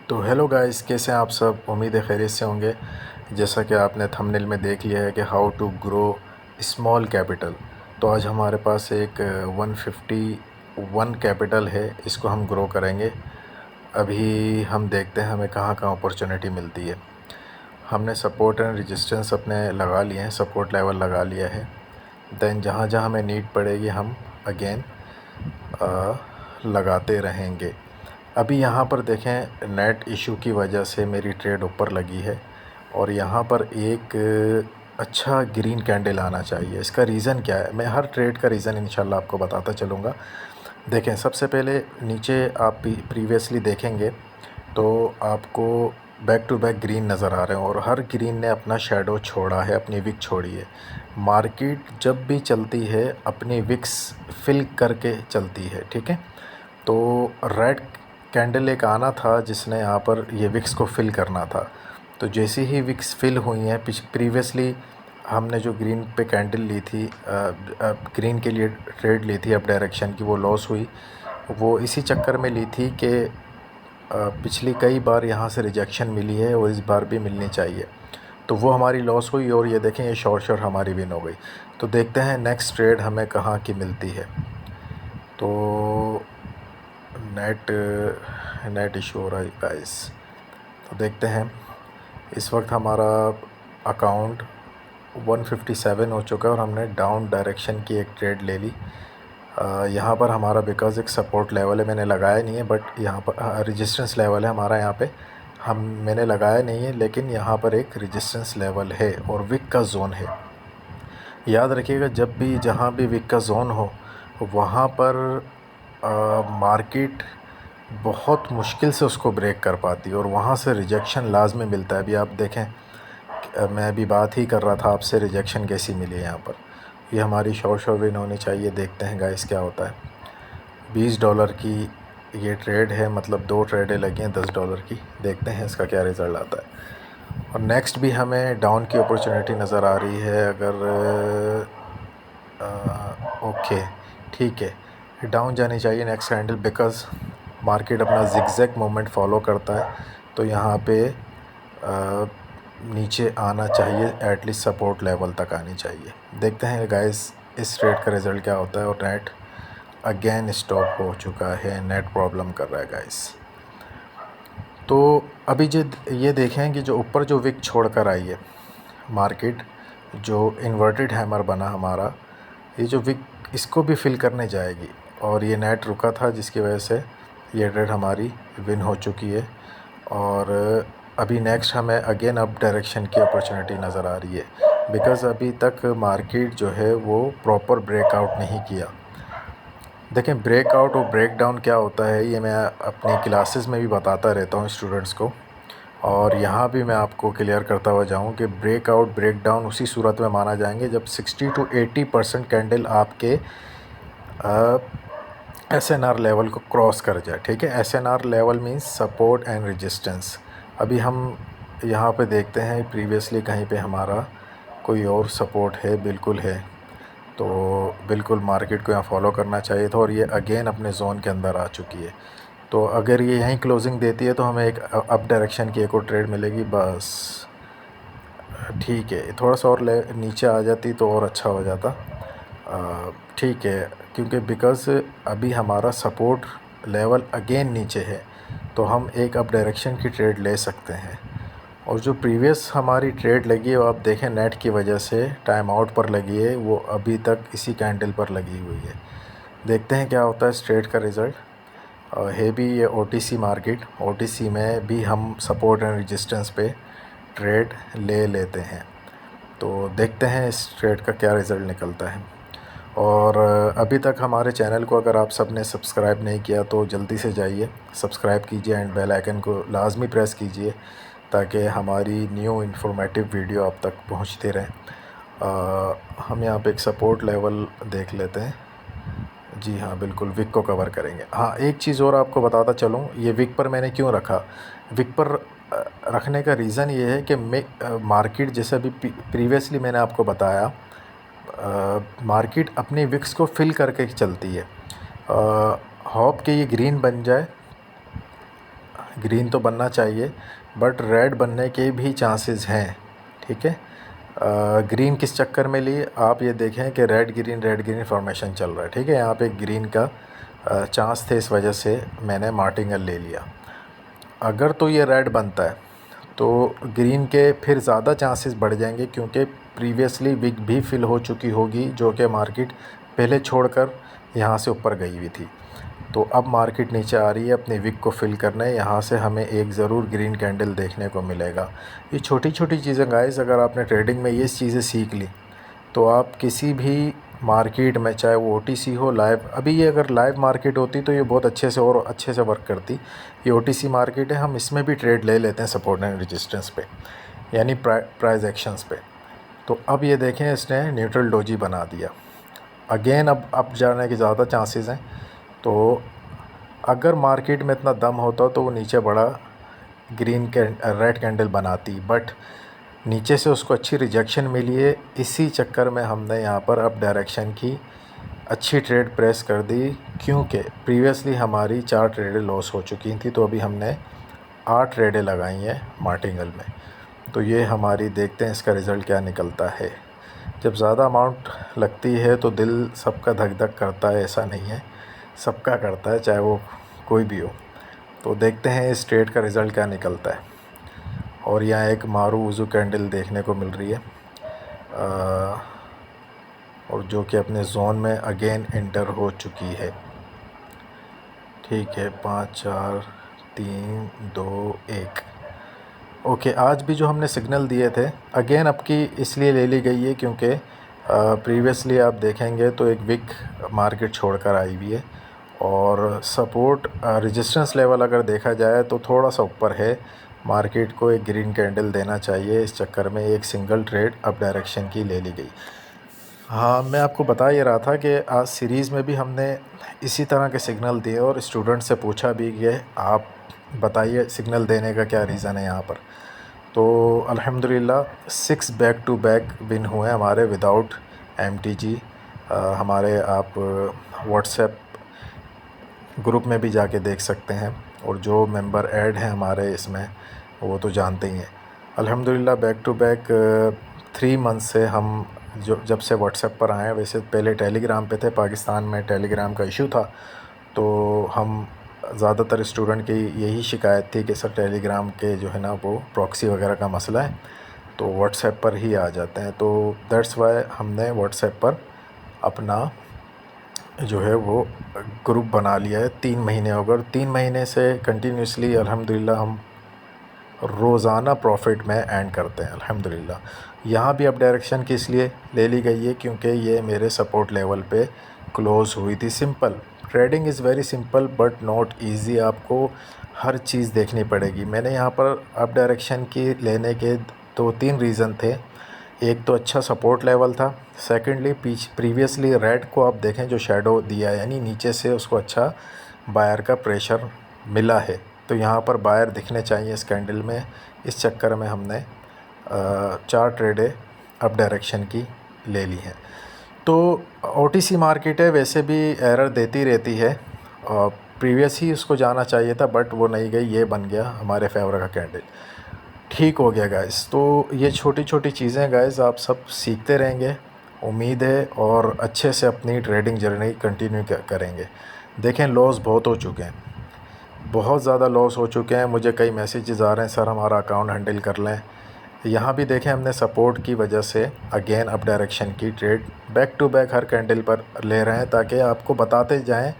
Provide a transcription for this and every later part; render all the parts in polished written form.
तो hello guys, कैसे हैं आप सब। उम्मीद है खैरियत से होंगे। जैसा कि आपने थंबनेल में देख लिया है कि how to grow small capital. तो आज हमारे पास एक 151 कैपिटल है, इसको हम ग्रो करेंगे। अभी हम देखते हैं हमें कहाँ कहाँ अपॉर्चुनिटी मिलती है। हमने सपोर्ट एंड रेजिस्टेंस अपने लगा लिए हैं, सपोर्ट लेवल लगा लिया है। देन जहाँ जहाँ हमें नीड पड़ेगी हम अगेन लगाते रहेंगे। अभी यहाँ पर देखें, नेट इशू की वजह से मेरी ट्रेड ऊपर लगी है और यहाँ पर एक अच्छा ग्रीन कैंडल आना चाहिए। इसका रीज़न क्या है, मैं हर ट्रेड का रीज़न इंशाल्लाह आपको बताता चलूँगा। देखें, सबसे पहले नीचे आप प्रीवियसली देखेंगे तो आपको बैक टू बैक ग्रीन नज़र आ रहे हैं और हर ग्रीन ने अपना शेडो छोड़ा है, अपनी विक छोड़ी है। मार्केट जब भी चलती है अपनी विक्स फिल करके चलती है, ठीक है। तो रेड कैंडल एक आना था जिसने यहाँ पर ये विक्स को फिल करना था। तो जैसे ही विक्स फिल हुई हैं, प्रीवियसली हमने जो ग्रीन पे कैंडल ली थी, ग्रीन के लिए ट्रेड ली थी अप डायरेक्शन की, वो लॉस हुई। वो इसी चक्कर में ली थी कि पिछली कई बार यहाँ से रिजेक्शन मिली है और इस बार भी मिलनी चाहिए। तो वो हमारी लॉस हुई और ये देखें, ये शॉर्ट हमारी विन हो गई। तो देखते हैं नेक्स्ट ट्रेड हमें कहाँ की मिलती है। तो नेट इशू हो रहा है गाइस। तो देखते हैं, इस वक्त हमारा अकाउंट 157 हो चुका है और हमने डाउन डायरेक्शन की एक ट्रेड ले ली। यहाँ पर हमारा बिकॉज़ एक सपोर्ट लेवल है, मैंने लगाया नहीं है, बट यहाँ पर रेजिस्टेंस लेवल है हमारा। यहाँ पे मैंने लगाया नहीं है, लेकिन यहाँ पर एक रेजिस्टेंस लेवल है और विक का जोन है। याद रखिएगा, जब भी जहाँ भी विक का जोन हो वहाँ पर मार्केट बहुत मुश्किल से उसको ब्रेक कर पाती है और वहाँ से रिजेक्शन लाजमी मिलता है। अभी आप देखें, मैं अभी बात ही कर रहा था आपसे, रिजेक्शन कैसी मिली है यहाँ पर। ये हमारी शॉर्ट विन होनी चाहिए। देखते हैं गाइस क्या होता है। $20 की ये ट्रेड है, मतलब 2 ट्रेडें लगी हैं $10 की। देखते हैं इसका क्या रिज़ल्ट आता है। और नेक्स्ट भी हमें डाउन की अपॉर्चुनिटी नज़र आ रही है। अगर ओके, ठीक है, डाउन जानी चाहिए नेक्स्ट कैंडल, बिकॉज़ मार्केट अपना ज़िगज़ैग मूवमेंट फॉलो करता है। तो यहाँ पे नीचे आना चाहिए, एटलीस्ट सपोर्ट लेवल तक आनी चाहिए। देखते हैं गाइस इस ट्रेड का रिज़ल्ट क्या होता है। और नेट अगेन स्टॉप हो चुका है, नेट प्रॉब्लम कर रहा है गाइस। तो अभी जो ये देखें कि जो ऊपर जो विक छोड़ कर आई है मार्केट, जो इन्वर्टेड हैमर बना हमारा, ये जो विक इसको भी फिल करने जाएगी और ये नेट रुका था जिसकी वजह से ये ट्रेड हमारी विन हो चुकी है। और अभी नेक्स्ट हमें अगेन अप डायरेक्शन की अपॉर्चुनिटी नज़र आ रही है, बिकॉज़ अभी तक मार्केट जो है वो प्रॉपर ब्रेकआउट नहीं किया। देखें, ब्रेकआउट और ब्रेक डाउन क्या होता है ये मैं अपनी क्लासेस में भी बताता रहता हूँ स्टूडेंट्स को, और यहाँ भी मैं आपको क्लियर करता हुआ जाऊँ कि ब्रेकआउट ब्रेक डाउन उसी सूरत में माना जाएंगे जब 60 to 80% कैंडल आपके SNR लेवल को क्रॉस कर जाए, ठीक है। SNR level means support and resistance. अभी हम यहाँ पे देखते हैं प्रीवियसली कहीं पे हमारा कोई और सपोर्ट है, बिल्कुल है। तो बिल्कुल मार्केट को यहाँ फॉलो करना चाहिए था और ये अगेन अपने जोन के अंदर आ चुकी है। तो अगर ये यहीं क्लोजिंग देती है तो हमें एक अप डायरेक्शन की एक और ट्रेड मिलेगी बस। ठीक है, थोड़ा सा और नीचे आ जाती तो और अच्छा हो जाता। ठीक है, क्योंकि बिकॉज़ अभी हमारा सपोर्ट लेवल अगेन नीचे है तो हम एक अप डायरेक्शन की ट्रेड ले सकते हैं। और जो प्रीवियस हमारी ट्रेड लगी है वो आप देखें, नेट की वजह से टाइम आउट पर लगी है, वो अभी तक इसी कैंडल पर लगी हुई है। देखते हैं क्या होता है इस ट्रेड का रिज़ल्ट। है भी ये OTC मार्केट, OTC में भी हम सपोर्ट एंड रेजिस्टेंस पे ट्रेड ले लेते हैं। तो देखते हैं इस ट्रेड का क्या रिज़ल्ट निकलता है। और अभी तक हमारे चैनल को अगर आप सब ने सब्सक्राइब नहीं किया तो जल्दी से जाइए सब्सक्राइब कीजिए एंड बेल आइकन को लाजमी प्रेस कीजिए ताकि हमारी न्यू इन्फॉर्मेटिव वीडियो आप तक पहुंचती रहे। हम यहाँ पे एक सपोर्ट लेवल देख लेते हैं। जी हाँ, बिल्कुल विक को कवर करेंगे। हाँ, एक चीज़ और आपको बताता चलूँ, ये विक पर मैंने क्यों रखा। विक पर रखने का रीज़न ये है कि मार्केट जैसे अभी प्रीवियसली मैंने आपको बताया, मार्केट अपनी विक्स को फिल करके चलती है। होप कि ये ग्रीन बन जाए, ग्रीन तो बनना चाहिए बट रेड बनने के भी चांसेस हैं, ठीक है। ग्रीन किस चक्कर में ली, आप ये देखें कि रेड ग्रीन फॉर्मेशन चल रहा है, ठीक है। यहाँ पे ग्रीन का चांस थे, इस वजह से मैंने मार्टिंगल ले लिया। अगर तो ये रेड बनता है तो ग्रीन के फिर ज़्यादा चांसेस बढ़ जाएंगे, क्योंकि प्रीवियसली विक भी फिल हो चुकी होगी, जो कि मार्केट पहले छोड़कर यहाँ से ऊपर गई हुई थी। तो अब मार्केट नीचे आ रही है अपनी विक को फिल करने, यहाँ से हमें एक ज़रूर ग्रीन कैंडल देखने को मिलेगा। ये छोटी छोटी चीज़ें गाइस, अगर आपने ट्रेडिंग में ये चीज़ें सीख ली तो आप किसी भी मार्केट में, चाहे वो ओटीसी हो लाइव, अभी ये अगर लाइव मार्केट होती तो ये बहुत अच्छे से और अच्छे से वर्क करती। ये ओटीसी मार्केट है, हम इसमें भी ट्रेड ले लेते हैं सपोर्ट एंड रेजिस्टेंस पे, यानी प्राइस एक्शंस पे। तो अब ये देखें, इसने न्यूट्रल डोजी बना दिया अगेन, अब अप जाने के ज़्यादा चांसेस हैं। तो अगर मार्केट में इतना दम होता तो वो नीचे बड़ा रेड कैंडल बनाती, बट नीचे से उसको अच्छी रिजेक्शन मिली है, इसी चक्कर में हमने यहाँ पर अप डायरेक्शन की अच्छी ट्रेड प्रेस कर दी, क्योंकि प्रीवियसली हमारी 4 ट्रेडें लॉस हो चुकी थी। तो अभी हमने 8 ट्रेडें लगाई हैं मार्टिंगल में। तो ये हमारी, देखते हैं इसका रिज़ल्ट क्या निकलता है। जब ज़्यादा अमाउंट लगती है तो दिल सबका धक धक करता है, ऐसा नहीं है, सबका करता है, चाहे वो कोई भी हो। तो देखते हैं इस ट्रेड का रिज़ल्ट क्या निकलता है। और यहाँ एक मारूज़ू कैंडल देखने को मिल रही है, और जो कि अपने जोन में अगेन एंटर हो चुकी है, ठीक है। 5 4 3 2 1। ओके, आज भी जो हमने सिग्नल दिए थे अगेन अब की इसलिए ले ली गई है, क्योंकि प्रीवियसली आप देखेंगे तो एक विक मार्केट छोड़कर आई हुई है, और सपोर्ट रेजिस्टेंस लेवल अगर देखा जाए तो थोड़ा सा ऊपर है। मार्केट को एक ग्रीन कैंडल देना चाहिए, इस चक्कर में एक सिंगल ट्रेड अप डायरेक्शन की ले ली गई। हाँ, मैं आपको बता ये रहा था कि आज सीरीज़ में भी हमने इसी तरह के सिग्नल दिए, और स्टूडेंट से पूछा भी कि आप बताइए सिग्नल देने का क्या रीज़न है यहाँ पर। तो अल्हम्दुलिल्लाह 6 बैक टू बैक विन हुए हमारे विदाउट एमटीजी। हमारे आप व्हाट्सएप ग्रुप में भी जाके देख सकते हैं, और जो मेंबर ऐड हैं हमारे इसमें वो तो जानते ही हैं। अल्हम्दुलिल्लाह बैक टू बैक 3 मंथ से हम जब से व्हाट्सएप पर आए हैं, वैसे पहले टेलीग्राम पे थे, पाकिस्तान में टेलीग्राम का इशू था, तो हम ज़्यादातर स्टूडेंट की यही शिकायत थी कि सर टेलीग्राम के जो है ना वो प्रॉक्सी वगैरह का मसला है, तो व्हाट्सएप पर ही आ जाते हैं। तो दैट्स वाई हमने व्हाट्सएप पर अपना जो है वो ग्रुप बना लिया है। 3 महीने हो गए, 3 महीने से कंटिन्यूसली अल्हम्दुलिल्लाह हम रोज़ाना प्रॉफिट में एंड करते हैं अल्हम्दुलिल्लाह। यहाँ भी अब डायरेक्शन किस लिए ले ली गई है, क्योंकि ये मेरे सपोर्ट लेवल पे क्लोज़ हुई थी। Simple trading is very simple but not easy, आपको हर चीज़ देखनी पड़ेगी। मैंने यहाँ पर अप डायरेक्शन की लेने के 2-3 रीज़न थे। एक तो अच्छा सपोर्ट लेवल था, सेकंडली प्रीवियसली रेड को आप देखें जो शेडो दिया है, यानी नीचे से उसको अच्छा बायर का प्रेशर मिला है, तो यहाँ पर बायर दिखने चाहिए इस कैंडल में। इस चक्कर में हमने 4 ट्रेडें अप डायरेक्शन की ले ली हैं। तो ओटीसी मार्केट है, वैसे भी एरर देती रहती है, और प्रीवियस ही उसको जाना चाहिए था बट वो नहीं गई, ये बन गया हमारे फेवर का कैंडल, ठीक हो गया गाइस। तो ये छोटी छोटी चीज़ें गाइस आप सब सीखते रहेंगे, उम्मीद है, और अच्छे से अपनी ट्रेडिंग जर्नी कंटिन्यू करेंगे। देखें लॉस बहुत हो चुके हैं, बहुत ज़्यादा लॉस हो चुके हैं। मुझे कई मैसेजेस आ रहे हैं सर हमारा अकाउंट हैंडल कर लें। यहाँ भी देखें हमने सपोर्ट की वजह से अगेन अप डायरेक्शन की ट्रेड बैक टू बैक हर कैंडल पर ले रहे हैं, ताकि आपको बताते जाएं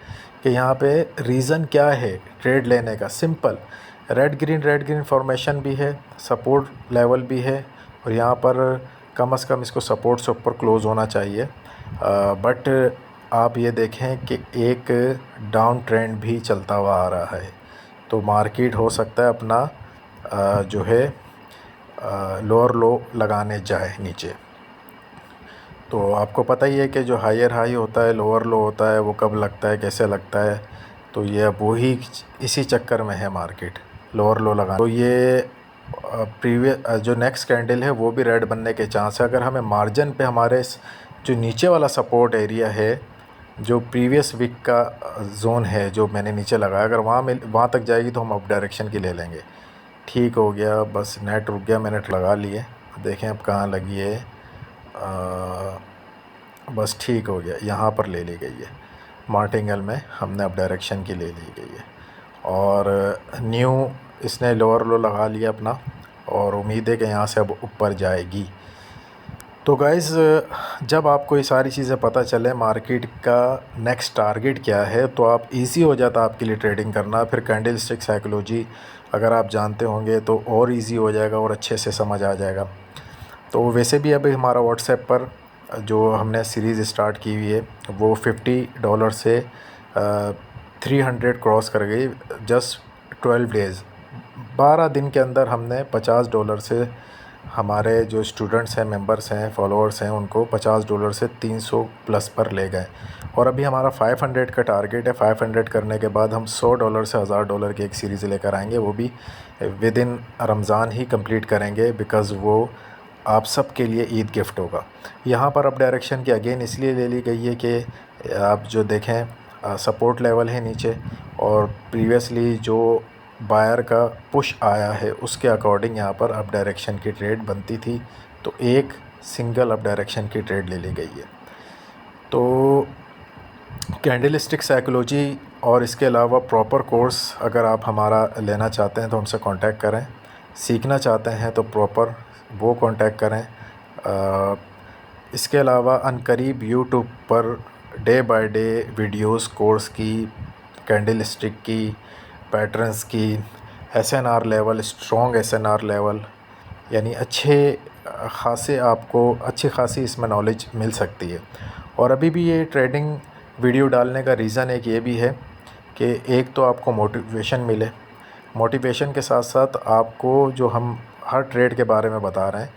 कि यहाँ पे रीज़न क्या है ट्रेड लेने का। सिंपल रेड ग्रीन फॉर्मेशन भी है, सपोर्ट लेवल भी है, और यहाँ पर कम से कम इसको सपोर्ट से ऊपर क्लोज़ होना चाहिए। बट आप ये देखें कि एक डाउन ट्रेंड भी चलता हुआ आ रहा है, तो मार्केट हो सकता है अपना जो है लोअर लो लगाने जाए नीचे। तो आपको पता ही है कि जो हायर हाई होता है लोअर लो होता है, वो कब लगता है कैसे लगता है, तो ये अब वही इसी चक्कर में है मार्केट, लोअर लो लगा। तो ये प्रीवियस जो नेक्स्ट कैंडल है वो भी रेड बनने के चांस है। अगर हमें मार्जिन पे हमारे जो नीचे वाला सपोर्ट एरिया है जो प्रीवियस वीक का जोन है जो मैंने नीचे लगाया, अगर वहाँ तक जाएगी तो हम अप डायरेक्शन की ले लेंगे। ठीक हो गया, बस नेट रुक गया, मैंने लगा लिए। देखें अब कहाँ लगी है। बस ठीक हो गया, यहाँ पर ले ली गई है। मार्टिंगल में हमने अप डायरेक्शन की ले ली गई है और न्यू इसने लोअर लो लगा लिया अपना, और उम्मीद है कि यहाँ से अब ऊपर जाएगी। तो गाइज़, जब आपको ये सारी चीज़ें पता चले मार्केट का नेक्स्ट टारगेट क्या है, तो आप इजी हो जाता आपके लिए ट्रेडिंग करना। फिर कैंडल स्टिक साइकोलॉजी अगर आप जानते होंगे तो और इजी हो जाएगा और अच्छे से समझ आ जाएगा। तो वैसे भी अभी हमारा व्हाट्सएप पर जो हमने सीरीज़ स्टार्ट की हुई है वो $50 से 300 क्रॉस कर गई। जस्ट 12 डेज़, 12 दिन के अंदर हमने $50 से हमारे जो स्टूडेंट्स हैं, मेंबर्स हैं, फॉलोअर्स हैं, उनको $50 से 300 प्लस पर ले गए। और अभी हमारा 500 का टारगेट है। 500 करने के बाद हम $100 से $1000 की एक सीरीज़ लेकर आएंगे, वो भी with in Ramzan he complete करेंगे, बिकॉज़ वो आप सब के लिए ईद गिफ्ट होगा। यहाँ पर अप डायरेक्शन की अगेन इसलिए ले ली गई है कि आप जो देखें सपोर्ट लेवल है नीचे, और प्रीवियसली जो बायर का पुश आया है उसके अकॉर्डिंग यहाँ पर अप डायरेक्शन की ट्रेड बनती थी, तो एक सिंगल अप डायरेक्शन की ट्रेड ले ली गई है। तो कैंडलस्टिक साइकोलॉजी और इसके अलावा प्रॉपर कोर्स अगर आप हमारा लेना चाहते हैं तो हमसे कांटेक्ट करें। सीखना चाहते हैं तो प्रॉपर वो कांटेक्ट करें। इसके अलावा अनकरीब यूट्यूब पर day by day videos course की, कैंडलस्टिक की, पैटर्न्स की, SNR level, strong SNR level, यानी अच्छी खासी इसमें नॉलेज मिल सकती है। और अभी भी ये ट्रेडिंग वीडियो डालने का रीज़न एक ये भी है कि एक तो आपको मोटिवेशन मिले, मोटिवेशन के साथ साथ आपको जो हम हर ट्रेड के बारे में बता रहे हैं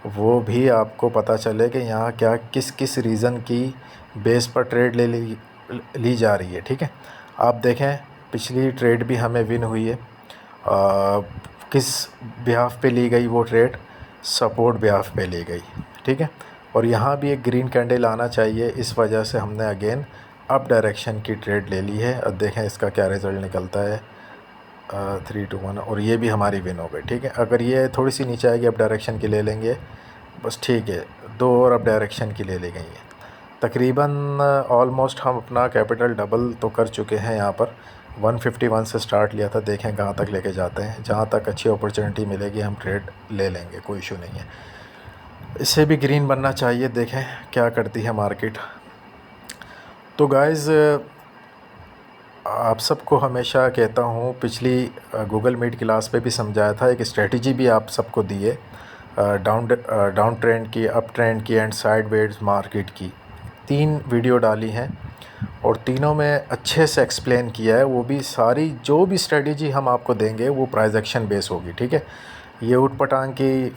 वो भी आपको पता चले कि यहाँ क्या किस किस रीज़न की बेस पर ट्रेड ली जा रही है। ठीक है, आप देखें पिछली ट्रेड भी हमें विन हुई है। किस बिहाफ पे ली गई वो ट्रेड? सपोर्ट बिहाफ पे ली गई। ठीक है, और यहाँ भी एक ग्रीन कैंडल आना चाहिए, इस वजह से हमने अगेन अप डायरेक्शन की ट्रेड ले ली है। अब देखें इसका क्या रिज़ल्ट निकलता है। 3-2-1, और ये भी हमारी विन हो गई। ठीक है, अगर ये थोड़ी सी नीचे आएगी अप डायरेक्शन की ले लेंगे, बस ठीक है, 2 और अप डायरेक्शन की ले ली गई है। तकरीबन ऑलमोस्ट हम अपना कैपिटल डबल तो कर चुके हैं। यहाँ पर 151 से स्टार्ट लिया था, देखें कहाँ तक लेके जाते हैं। जहाँ तक अच्छी अपॉर्चुनिटी मिलेगी हम ट्रेड ले लेंगे, कोई इशू नहीं है। इससे भी ग्रीन बनना चाहिए, देखें क्या करती है मार्केट। तो गाइज़, आप सबको हमेशा कहता हूँ, पिछली गूगल मीट क्लास पे भी समझाया था, एक स्ट्रेटजी भी आप सबको दी है डाउन ट्रेंड की, अप ट्रेंड की एंड साइडवेज मार्केट की। 3 वीडियो डाली हैं और तीनों में अच्छे से एक्सप्लेन किया है। वो भी सारी जो भी स्ट्रेटजी हम आपको देंगे वो प्राइस एक्शन बेस होगी। ठीक है, ये ऊट पटांग की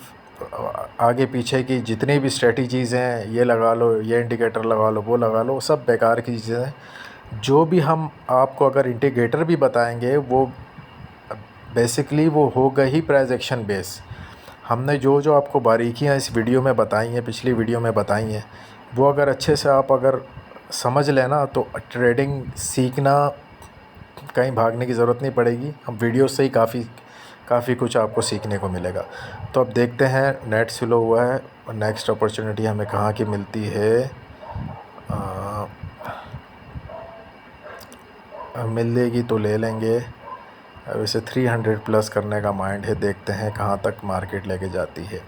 आगे पीछे की जितनी भी स्ट्रेटजीज़ हैं, ये लगा लो, ये इंडिकेटर लगा लो, वो लगा लो, सब बेकार की चीज़ें हैं। जो भी हम आपको अगर इंडिकेटर भी बताएंगे वो बेसिकली वो होगा ही प्राइस एक्शन बेस। हमने जो जो आपको बारीकियां इस वीडियो में बताई हैं, पिछली वीडियो में बताई हैं, वो अगर अच्छे से आप अगर समझ लेना तो ट्रेडिंग सीखना, कहीं भागने की ज़रूरत नहीं पड़ेगी। हम वीडियो से ही काफ़ी कुछ आपको सीखने को मिलेगा। तो अब देखते हैं, नेट स्लो हुआ है, नेक्स्ट अपॉर्चुनिटी हमें कहाँ की मिलती है। मिलेगी तो ले लेंगे। वैसे 300 प्लस करने का माइंड है, देखते हैं कहाँ तक मार्केट लेके जाती है।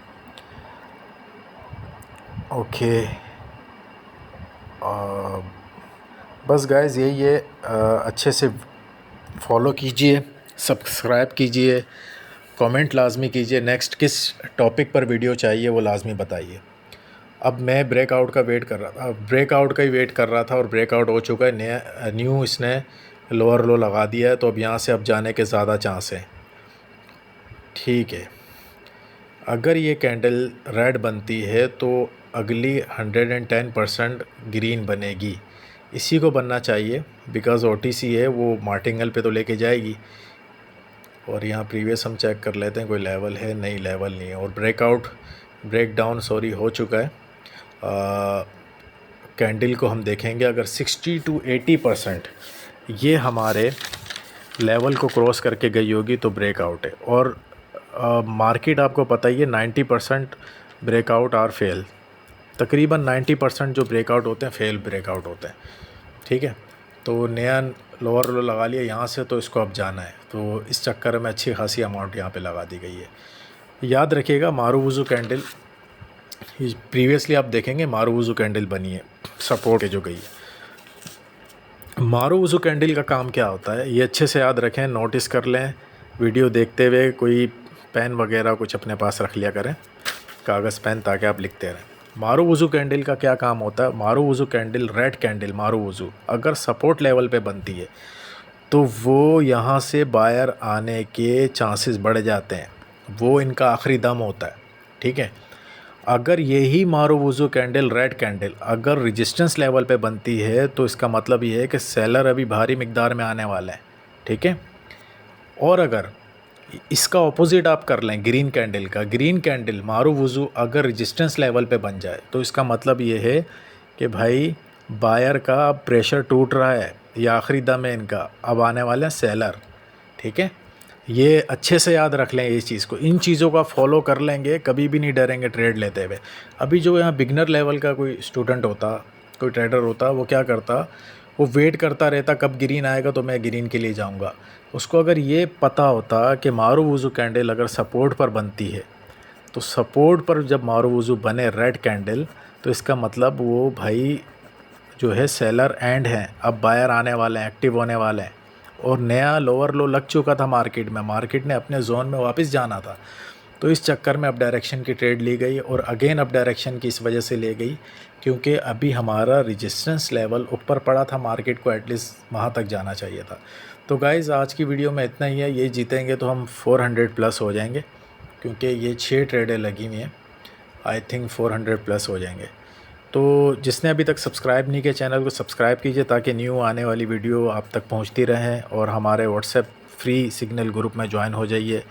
ओके, बस गाइस यही है। अच्छे से फॉलो कीजिए, सब्सक्राइब कीजिए, कमेंट लाजमी कीजिए, नेक्स्ट किस टॉपिक पर वीडियो चाहिए वो लाजमी बताइए। अब मैं ब्रेकआउट का वेट कर रहा था, ब्रेकआउट का ही वेट कर रहा था और ब्रेकआउट हो चुका है। न्यू इसने लोअर लो लगा दिया है, तो अब यहाँ से अब जाने के ज़्यादा चांस हैं। ठीक है, अगर ये कैंडल रेड बनती है तो अगली 110% ग्रीन बनेगी। इसी को बनना चाहिए, बिकॉज़ ओटीसी है, वो मार्टिंगल पे तो लेके जाएगी। और यहाँ प्रीवियस हम चेक कर लेते हैं, कोई लेवल है? नहीं, लेवल नहीं है। और ब्रेकडाउन हो चुका है। कैंडल को हम देखेंगे, अगर 60 to 80% ये हमारे लेवल को क्रॉस करके गई होगी तो ब्रेकआउट है। और मार्केट आपको पता ही है 90% ब्रेकआउट आर फेल, तकरीबन 90% जो ब्रेकआउट होते हैं फेल ब्रेकआउट होते हैं, ठीक है। तो नया लोअर लो लगा लिया यहाँ से, तो इसको अब जाना है, तो इस चक्कर में अच्छी खासी अमाउंट यहाँ पे लगा दी गई है। याद रखिएगा मारुवुजू कैंडल प्रीवियसली आप देखेंगे मारुवुजू कैंडल बनी है सपोर्ट के जो गई है। मारुवुजू कैंडल का काम क्या होता है ये अच्छे से याद रखें, नोटिस कर लें, वीडियो देखते हुए कोई पेन वगैरह कुछ अपने पास रख लिया करें, कागज़ पेन, ताकि आप लिखते रहें। मारुवुजू कैंडल का क्या काम होता है, मारुवुजू कैंडल, रेड कैंडल मारुवुजू अगर सपोर्ट लेवल पे बनती है तो वो यहाँ से बायर आने के चांसेस बढ़ जाते हैं, वो इनका आखिरी दम होता है, ठीक है। अगर यही मारुवुजू कैंडल, रेड कैंडल अगर रेजिस्टेंस लेवल पे बनती है तो इसका मतलब ये है कि सेलर अभी भारी मिकदार में आने वाला है, ठीक है। और अगर इसका ऑपोजिट आप कर लें ग्रीन कैंडल का, ग्रीन कैंडल मारुवुजू अगर रेजिस्टेंस लेवल पे बन जाए तो इसका मतलब ये है कि भाई बायर का प्रेशर टूट रहा है, ये आखिरी दम है इनका, अब आने वाले हैं सेलर, ठीक है। ये अच्छे से याद रख लें इस चीज़ को, इन चीज़ों का फॉलो कर लेंगे, कभी भी नहीं डरेंगे ट्रेड लेते हुए। अभी जो यहाँ बिगनर लेवल का कोई स्टूडेंट होता, कोई ट्रेडर होता, वो क्या करता, वो वेट करता रहता कब ग्रीन आएगा तो मैं ग्रीन के लिए जाऊंगा। उसको अगर ये पता होता कि मारुवुजू कैंडल अगर सपोर्ट पर बनती है तो सपोर्ट पर जब मारुवुजू बने रेड कैंडल तो इसका मतलब वो भाई जो है सेलर एंड हैं, अब बायर आने वाले हैं, एक्टिव होने वाले हैं। और नया लोअर लो लग चुका था मार्केट में, मार्केट ने अपने जोन में वापस जाना था, तो इस चक्कर में अप डायरेक्शन की ट्रेड ली गई। और अगेन अप डायरेक्शन की इस वजह से ले गई क्योंकि अभी हमारा रेजिस्टेंस लेवल ऊपर पड़ा था, मार्केट को एटलीस्ट वहाँ तक जाना चाहिए था। तो गाइज़ आज की वीडियो में इतना ही है, ये जीतेंगे तो हम 400 प्लस हो जाएंगे, क्योंकि ये 6 ट्रेडें लगी हुई हैं, आई थिंक 400 प्लस हो जाएंगे। तो जिसने अभी तक सब्सक्राइब नहीं किया चैनल को सब्सक्राइब कीजिए ताकि न्यू आने वाली वीडियो आप तक पहुंचती रहें, और हमारे व्हाट्सएप फ्री सिग्नल ग्रुप में ज्वाइन हो जाइए।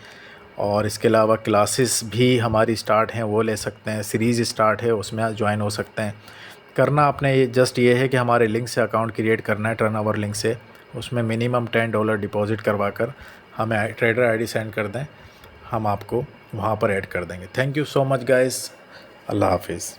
और इसके अलावा क्लासेस भी हमारी स्टार्ट हैं, वो ले सकते हैं, सीरीज़ स्टार्ट है उसमें आप ज्वाइन हो सकते हैं। करना आपने ये जस्ट ये है कि हमारे लिंक से अकाउंट क्रिएट करना है, टर्नओवर लिंक से, उसमें मिनिमम $10 डिपॉजिट करवा कर हमें ट्रेडर आईडी सेंड कर दें, हम आपको वहाँ पर ऐड कर देंगे। Thank you so much guys, अल्लाह हाफिज़।